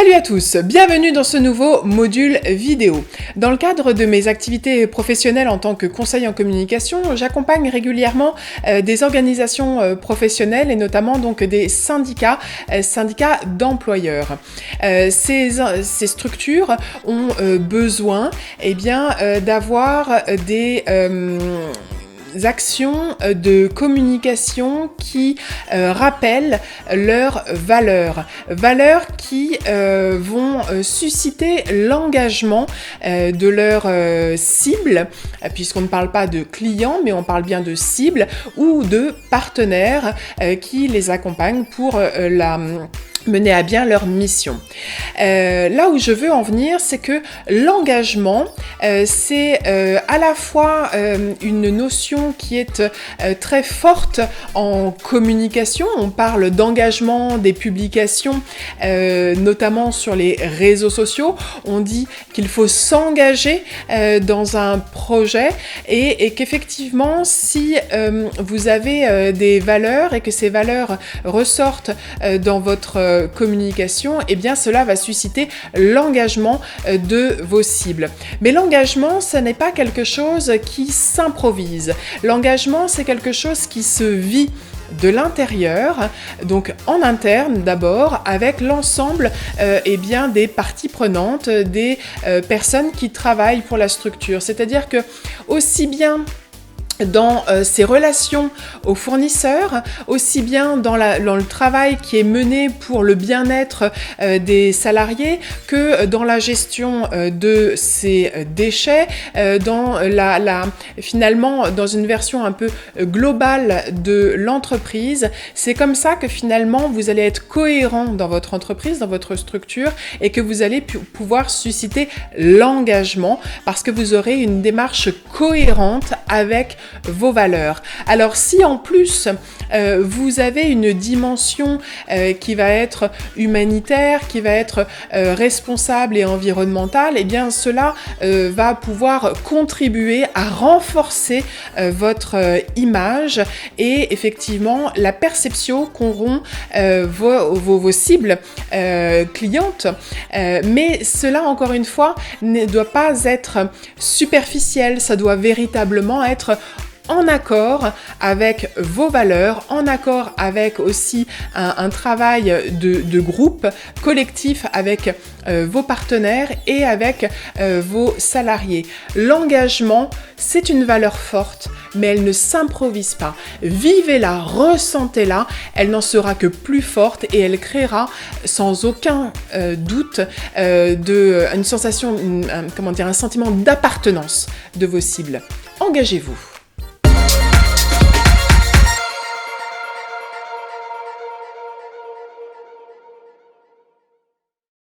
Salut à tous, bienvenue dans ce nouveau module vidéo. Dans le cadre de mes activités professionnelles en tant que conseiller en communication, j'accompagne régulièrement des organisations professionnelles et notamment donc des syndicats d'employeurs. Ces structures ont besoin d'avoir des actions de communication qui rappellent leurs valeurs. Valeurs qui vont susciter l'engagement de leurs cibles, puisqu'on ne parle pas de clients, mais on parle bien de cibles ou de partenaires qui les accompagnent pour mener à bien leur mission. Là où je veux en venir, c'est que l'engagement, c'est à la fois une notion qui est très forte en communication. On parle d'engagement des publications, notamment sur les réseaux sociaux. On dit qu'il faut s'engager dans un projet et qu'effectivement, si vous avez des valeurs et que ces valeurs ressortent dans votre communication, eh bien cela va susciter l'engagement de vos cibles. Mais l'engagement, ce n'est pas quelque chose qui s'improvise. L'engagement, c'est quelque chose qui se vit de l'intérieur, donc en interne d'abord, avec l'ensemble des parties prenantes, des personnes qui travaillent pour la structure. C'est-à-dire que aussi bien dans ses relations aux fournisseurs, aussi bien dans le travail qui est mené pour le bien-être des salariés que dans la gestion de ces déchets, finalement dans une version un peu globale de l'entreprise. C'est comme ça que finalement vous allez être cohérent dans votre entreprise, dans votre structure et que vous allez pouvoir susciter l'engagement parce que vous aurez une démarche cohérente avec vos valeurs. Alors si en plus vous avez une dimension qui va être humanitaire, qui va être responsable et environnementale, eh bien cela va pouvoir contribuer à renforcer votre image et effectivement la perception qu'auront vos cibles clientes. Mais cela encore une fois ne doit pas être superficiel, ça doit véritablement être en accord avec vos valeurs, en accord avec aussi un travail de groupe collectif avec vos partenaires et avec vos salariés. L'engagement, c'est une valeur forte, mais elle ne s'improvise pas. Vivez-la, ressentez-la, elle n'en sera que plus forte et elle créera sans aucun doute une sensation, un sentiment d'appartenance de vos cibles. Engagez-vous.